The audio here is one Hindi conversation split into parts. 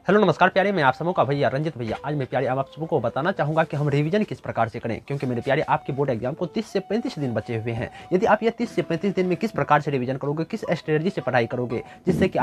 हेलो नमस्कार प्यारे, मैं आप सबों का भैया रंजित भैया। आज मैं प्यारे आप सबको बताना चाहूँगा कि हम रिवीजन किस प्रकार से करें, क्योंकि मेरे प्यारे आपके बोर्ड एग्जाम को 30 से 35 दिन बचे हुए हैं। यदि आप ये 30 से 35 दिन में किस प्रकार से रिवीजन करोगे, किस स्ट्रेटजी से पढ़ाई करोगे, जिससे कि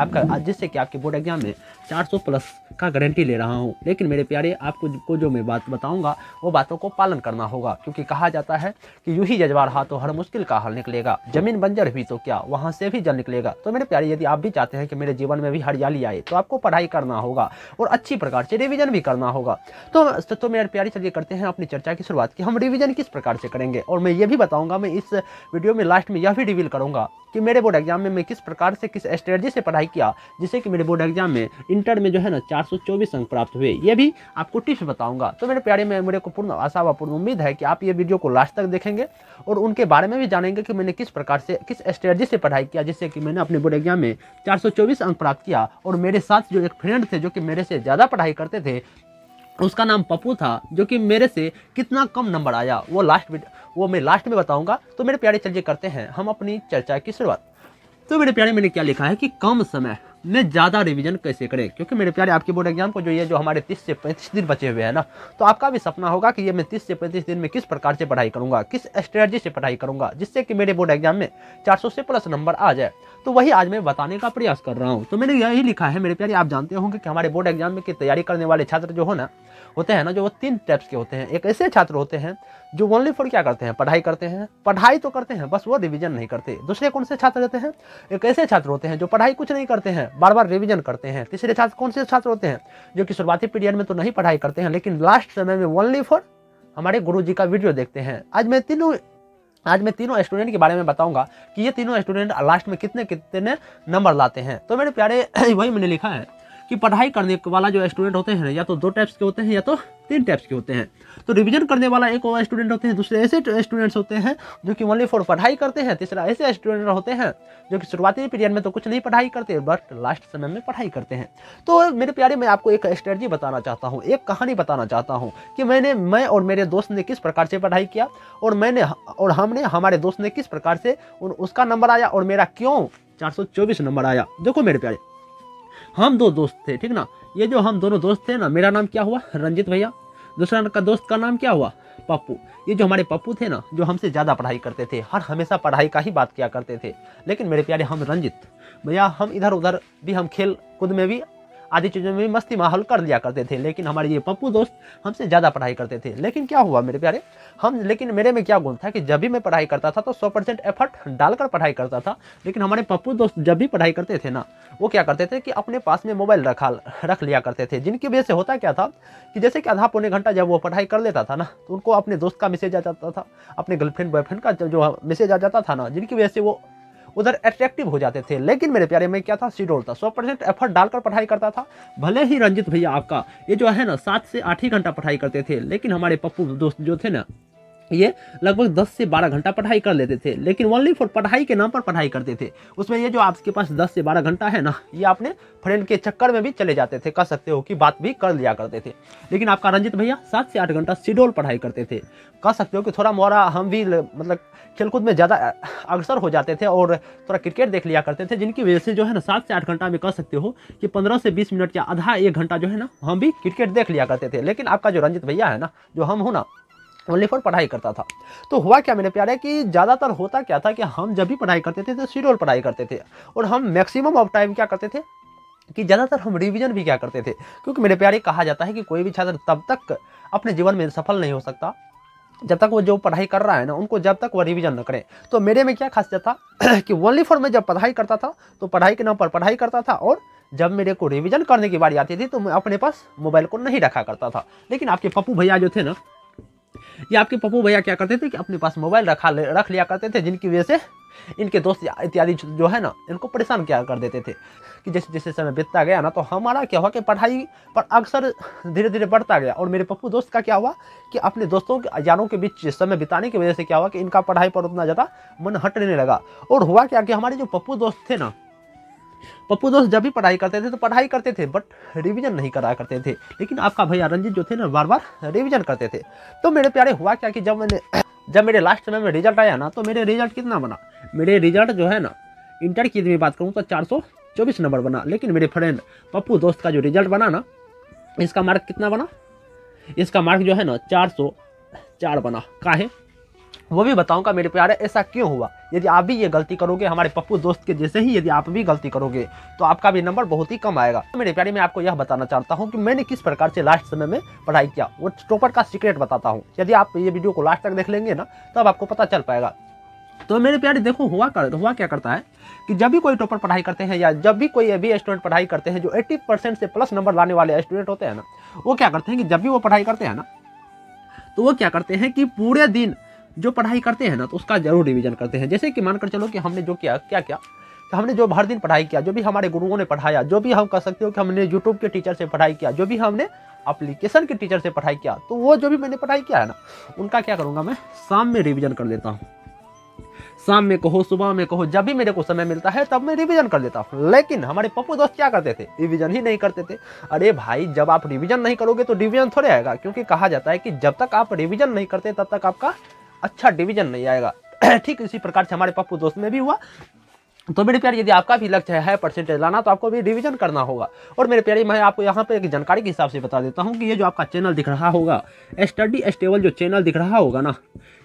आपके बोर्ड एग्जाम में 400 प्लस का गारंटी ले रहा हूँ। लेकिन मेरे प्यारे आपको जो मैं बात बताऊँगा वो बातों को पालन करना होगा, क्योंकि कहा जाता है कि यूँ ही जज्बा रहा तो हर मुश्किल का हल निकलेगा। जमीन बंजर हुई तो क्या, वहाँ से भी जल निकलेगा। तो मेरे प्यारे यदि आप भी चाहते हैं कि मेरे जीवन में भी हरियाली आए तो आपको पढ़ाई करना होगा और अच्छी प्रकार से रिवीजन भी करना होगा। तो मेरे प्यारे चलिए करते हैं अपनी चर्चा की शुरुआत कि हम रिवीजन किस प्रकार से करेंगे। और मैं ये भी बताऊंगा, मैं इस वीडियो में लास्ट में यह भी रिवील करूंगा कि मेरे बोर्ड एग्जाम में मैं किस प्रकार से किस स्ट्रेटजी से पढ़ाई किया, जिससे कि मेरे बोर्ड एग्जाम में इंटर में जो है ना 424 अंक प्राप्त हुए। ये भी आपको टिप्स बताऊंगा। तो मेरे प्यारे में मेरे को पूर्ण आशा व पूर्ण उम्मीद है कि आप ये वीडियो को लास्ट तक देखेंगे और उनके बारे में भी जानेंगे कि मैंने किस प्रकार से किस स्ट्रेटजी से पढ़ाई किया, जिससे कि मैंने अपने बोर्ड एग्जाम में 424 अंक प्राप्त किया। और मेरे साथ जो एक फ्रेंड थे जो कि मेरे से ज़्यादा पढ़ाई करते थे, उसका नाम पप्पू था, जो कि मेरे से कितना कम नंबर आया वो मैं लास्ट में बताऊंगा। तो मेरे प्यारे चलिए करते हैं हम अपनी चर्चा की शुरुआत। तो मेरे प्यारे मैंने क्या लिखा है कि कम समय में ज़्यादा रिवीजन कैसे करें, क्योंकि मेरे प्यारे आपके बोर्ड एग्जाम को जो हमारे 30 से 35 दिन बचे हुए हैं ना, तो आपका भी सपना होगा कि ये मैं 30 से 35 दिन में किस प्रकार से पढ़ाई करूंगा, किस स्ट्रेटजी से पढ़ाई करूंगा, जिससे कि मेरे बोर्ड एग्जाम में 400 से प्लस नंबर आ जाए। तो वही आज मैं बताने का प्रयास कर रहा हूँ। तो मैंने यही लिखा है मेरे प्यारे, आप जानते होंगे कि हमारे बोर्ड एग्जाम में की तैयारी करने वाले छात्र जो होते हैं ना, जो वो 3 टाइप्स के होते हैं। एक ऐसे छात्र होते हैं जो ओनली फॉर क्या करते हैं, पढ़ाई करते हैं, पढ़ाई तो करते हैं बस वो रिवीजन नहीं करते। दूसरे कौन से छात्र रहते हैं, एक ऐसे छात्र होते हैं जो पढ़ाई कुछ नहीं करते हैं, बार बार रिवीजन करते हैं। तीसरे छात्र कौन से छात्र होते हैं, जो कि शुरुआती पीरियड में तो नहीं पढ़ाई करते हैं, लेकिन लास्ट समय में ओनली फॉर हमारे गुरु जी का वीडियो देखते हैं। आज मैं तीनों स्टूडेंट के बारे में बताऊंगा कि ये तीनों स्टूडेंट लास्ट में कितने कितने नंबर लाते हैं। तो मेरे प्यारे वही मैंने लिखा है कि पढ़ाई करने वाला जो स्टूडेंट होते हैं या तो 2 टाइप्स के होते हैं या तो 3 टाइप्स के होते हैं। तो रिवीजन करने वाला एक और स्टूडेंट होते हैं, दूसरे ऐसे स्टूडेंट्स होते हैं जो कि ओनली फॉर पढ़ाई करते हैं, तीसरा ऐसे स्टूडेंट होते हैं जो कि शुरुआती पीरियड में तो कुछ नहीं पढ़ाई करते बट लास्ट समय में पढ़ाई करते हैं। तो मेरे प्यारे मैं आपको एक स्ट्रेटजी बताना चाहता हूँ, एक कहानी बताना चाहता हूँ कि मैं और मेरे दोस्त ने किस प्रकार से पढ़ाई किया और हमने हमारे दोस्त ने किस प्रकार से उसका नंबर आया और मेरा क्यों 424 नंबर आया। देखो मेरे प्यारे, हम 2 दोस्त थे, ठीक ना। ये जो हम दोनों दोस्त थे ना, मेरा नाम क्या हुआ रंजित भैया, दूसरा का दोस्त का नाम क्या हुआ पप्पू। ये जो हमारे पप्पू थे ना, जो हमसे ज़्यादा पढ़ाई करते थे, हमेशा पढ़ाई का ही बात किया करते थे। लेकिन मेरे प्यारे हम रंजित भैया, हम इधर उधर भी, हम खेल कूद में भी, आदि चीज़ों में भी मस्ती माहौल कर लिया करते थे। लेकिन हमारे ये पप्पू दोस्त हमसे ज़्यादा पढ़ाई करते थे। लेकिन क्या हुआ मेरे प्यारे, लेकिन मेरे में क्या गुण था कि जब भी मैं पढ़ाई करता था तो 100% एफर्ट डालकर पढ़ाई करता था। लेकिन हमारे पप्पू दोस्त जब भी पढ़ाई करते थे ना, वो क्या करते थे कि अपने पास में मोबाइल रख लिया करते थे, जिनकी वजह से होता क्या था कि जैसे कि आधा पौने घंटा जब वो पढ़ाई कर लेता था ना, तो उनको अपने दोस्त का मैसेज आ जाता था, अपने गर्लफ्रेंड बॉयफ्रेंड का जो मैसेज आ जाता था ना, जिनकी वजह से वो उधर अट्रैक्टिव हो जाते थे। लेकिन मेरे प्यारे में क्या था, शेड्यूल था, 100% एफर्ट डालकर पढ़ाई करता था। भले ही रंजित भैया आपका ये जो है ना 7 से 8 ही घंटा पढ़ाई करते थे, लेकिन हमारे पप्पू दोस्त जो थे ना, ये लगभग 10 से 12 घंटा पढ़ाई कर लेते थे। लेकिन ओनली फॉर पढ़ाई के नाम पर पढ़ाई करते थे। उसमें ये जो आपके पास 10 से 12 घंटा है ना, ये अपने फ्रेंड के चक्कर में भी चले जाते थे, कह सकते हो कि बात भी कर लिया करते थे। लेकिन आपका रंजित भैया 7 से 8 घंटा शेड्यूल पढ़ाई करते थे। कह सकते हो कि थोड़ा मोरा हम भी मतलब खेलकूद में ज़्यादा अग्रसर हो जाते थे और थोड़ा क्रिकेट देख लिया करते थे, जिनकी वजह से जो है ना 7 से 8 घंटा में कह सकते हो कि 15 से 20 मिनट या आधा 1 घंटा जो है ना हम भी क्रिकेट देख लिया करते थे। लेकिन आपका जो रंजित भैया है ना, जो हम हूँ ना, ओनली फॉर पढ़ाई करता था। तो हुआ क्या मेरे प्यारे कि ज़्यादातर होता क्या था कि हम जब भी पढ़ाई करते थे तो शेड्यूल पढ़ाई करते थे, और हम मैक्सिमम ऑफ टाइम क्या करते थे कि ज़्यादातर हम रिवीजन भी क्या करते थे। क्योंकि मेरे प्यारे कहा जाता है कि कोई भी छात्र तब तक अपने जीवन में सफल नहीं हो सकता जब तक वो जो पढ़ाई कर रहा है ना, उनको जब तक वो रिवीजन न करें। तो मेरे में क्या खासियत था कि ओनली फॉर मैं जब पढ़ाई करता था तो पढ़ाई के नाम पर पढ़ाई करता था, और जब मेरे को रिवीजन करने की बारी आती थी तो मैं अपने पास मोबाइल को नहीं रखा करता था। लेकिन आपके पप्पू भैया जो थे ना, ये आपके पप्पू भैया क्या करते थे कि अपने पास मोबाइल रख लिया करते थे, जिनकी वजह से इनके दोस्त इत्यादि जो है ना, इनको परेशान क्या कर देते थे कि जैसे जैसे समय बीतता गया ना, तो हमारा क्या हुआ कि पढ़ाई पर अक्सर धीरे धीरे बढ़ता गया। और मेरे पप्पू दोस्त का क्या हुआ कि अपने दोस्तों के यारों के बीच समय बिताने की वजह से क्या हुआ कि इनका पढ़ाई पर उतना ज़्यादा मन हटने लगा। और हुआ क्या कि हमारे जो पप्पू दोस्त थे ना, पप्पू दोस्त जब भी पढ़ाई करते थे तो पढ़ाई करते थे बट रिवीजन नहीं करा करते थे। लेकिन आपका भैया रंजित जो थे ना, बार बार रिवीजन करते थे। तो मेरे प्यारे हुआ क्या कि जब मेरे लास्ट समय में रिजल्ट आया ना, तो मेरे रिजल्ट कितना बना, मेरे रिजल्ट जो है ना, इंटर की यदि बात करूँ तो 24 नंबर बना, लेकिन मेरे फ्रेंड पप्पू दोस्त का जो रिजल्ट बना ना, इसका मार्क कितना बना, इसका मार्क जो है ना 404 बना। काहे वो भी बताऊंगा मेरे प्यारे ऐसा क्यों हुआ। यदि आप भी ये गलती करोगे हमारे पप्पू दोस्त के जैसे ही, यदि आप भी गलती करोगे तो आपका भी नंबर बहुत ही कम आएगा। तो मेरे प्यारे मैं आपको यह बताना चाहता हूँ कि मैंने किस प्रकार से लास्ट समय में पढ़ाई किया, वो टॉपर का सीक्रेट बताता हूँ। यदि आप ये वीडियो को लास्ट तक देख लेंगे ना तब आपको पता चल पाएगा। तो मेरे प्यारे देखो हुआ क्या करता है कि जब भी कोई टॉपर पढ़ाई करते हैं या जब भी कोई भी स्टूडेंट पढ़ाई करते हैं जो 80% से प्लस नंबर लाने वाले स्टूडेंट होते हैं ना, वो क्या करते हैं कि जब भी वो पढ़ाई करते हैं ना तो वो क्या करते हैं कि पूरे दिन जो पढ़ाई करते हैं ना तो उसका जरूर रिवीजन करते हैं। जैसे कि मानकर चलो कि हमने जो किया क्या तो हमने जो हर दिन पढ़ाई किया, जो भी हमारे गुरुओं ने पढ़ाया, जो भी हम कह सकते हो कि हमने यूट्यूब के टीचर से पढ़ाई किया, जो भी हमने एप्लीकेशन के टीचर से पढ़ाई किया, तो वो जो भी मैंने पढ़ाई किया है ना उनका क्या करूँगा मैं शाम में रिविजन कर देता हूँ। शाम में कहो सुबह में कहो, जब भी मेरे को समय मिलता है तब मैं रिवीजन कर देता हूँ। लेकिन हमारे पप्पू दोस्त क्या करते थे, रिवीजन ही नहीं करते थे। अरे भाई जब आप रिवीजन नहीं करोगे तो डिवीजन थोड़े आएगा, क्योंकि कहा जाता है कि जब तक आप रिवीजन नहीं करते तब तक आपका अच्छा डिवीजन नहीं आएगा। ठीक इसी प्रकार से हमारे पप्पू दोस्त में भी हुआ। तो मेरे प्यारे यदि आपका भी लक्ष्य है परसेंटेज लाना तो आपको भी रिवीजन करना होगा। और मेरे प्यारे मैं आपको यहाँ पे एक जानकारी के हिसाब से बता देता हूँ कि ये जो आपका चैनल दिख रहा होगा, स्टडी स्टेबल जो चैनल दिख रहा होगा ना,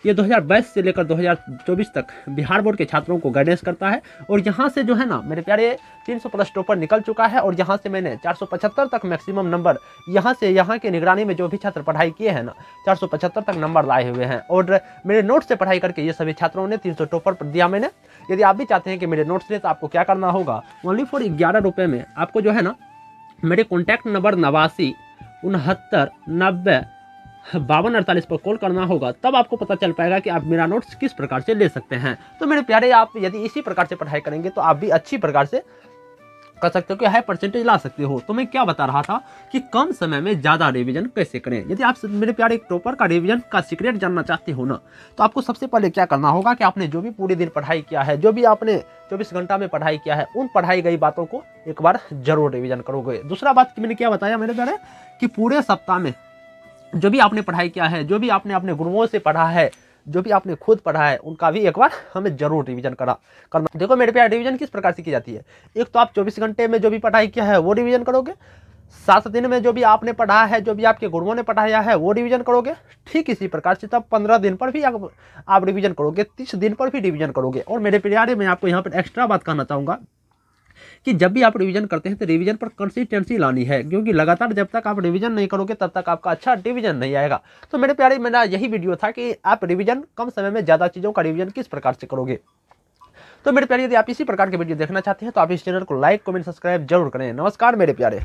ये 2022 से लेकर 2024 तक बिहार बोर्ड के छात्रों को गाइडेंस करता है। और यहाँ से जो है ना मेरे प्यारे 300 प्लस टॉपर निकल चुका है और यहाँ से मैंने 475 तक मैक्सिमम नंबर, यहाँ से यहाँ के निगरानी में जो भी छात्र पढ़ाई किए हैं ना 475 तक नंबर लाए हुए हैं। और मेरे नोट से पढ़ाई करके ये सभी छात्रों ने 300 टॉपर दिया मैंने। यदि आप भी चाहते हैं कि मेरे नोट्स ले तो आपको क्या करना होगा, ओनली फॉर 11 रुपये में आपको जो है ना मेरे कॉन्टैक्ट नंबर 89 69 90 5248 पर कॉल करना होगा। तब आपको पता चल पाएगा कि आप मेरा नोट्स किस प्रकार से ले सकते हैं। तो मेरे प्यारे आप यदि इसी प्रकार से पढ़ाई करेंगे तो आप भी अच्छी प्रकार से कर सकते हो कि हाई परसेंटेज ला सकते हो। तो मैं क्या बता रहा था कि कम समय में ज़्यादा रिवीजन कैसे करें। यदि आप मेरे प्यारे एक टॉपर का रिवीजन का सीक्रेट जानना चाहते हो ना तो आपको सबसे पहले क्या करना होगा कि आपने जो भी पूरे दिन पढ़ाई किया है, जो भी आपने 24 घंटा में पढ़ाई किया है, उन पढ़ाई गई बातों को एक बार जरूर रिवीजन करोगे। दूसरा बात मैंने क्या बताया मेरे प्यारे कि पूरे सप्ताह में जो भी आपने पढ़ाई किया है, जो भी आपने अपने गुरुओं से पढ़ा है, जो भी आपने खुद पढ़ा है, उनका भी एक बार हमें जरूर रिवीजन करना। देखो मेरे प्यारे रिवीजन किस प्रकार से की जाती है। एक तो आप 24 घंटे में जो भी पढ़ाई किया है वो रिवीजन करोगे, 7 दिन में जो भी आपने पढ़ा है, जो भी आपके गुरुओं ने पढ़ाया है वो रिवीजन करोगे। ठीक इसी प्रकार से तब 15 दिन पर भी आप रिवीजन करोगे, 30 दिन पर भी रिवीजन करोगे। और मेरे प्यारे मैं आपको यहाँ पर एक्स्ट्रा बात कहना चाहूँगा कि जब भी आप रिवीजन करते हैं तो रिवीजन पर कंसिस्टेंसी लानी है, क्योंकि लगातार जब तक आप रिवीजन नहीं करोगे तब तक आपका अच्छा डिवीजन नहीं आएगा। तो मेरे प्यारे मेरा यही वीडियो था कि आप रिवीजन कम समय में ज़्यादा चीज़ों का रिवीजन किस प्रकार से करोगे। तो मेरे प्यारे यदि आप इसी प्रकार के वीडियो देखना चाहते हैं तो आप इस चैनल को लाइक कमेंट सब्सक्राइब जरूर करें। नमस्कार मेरे प्यारे।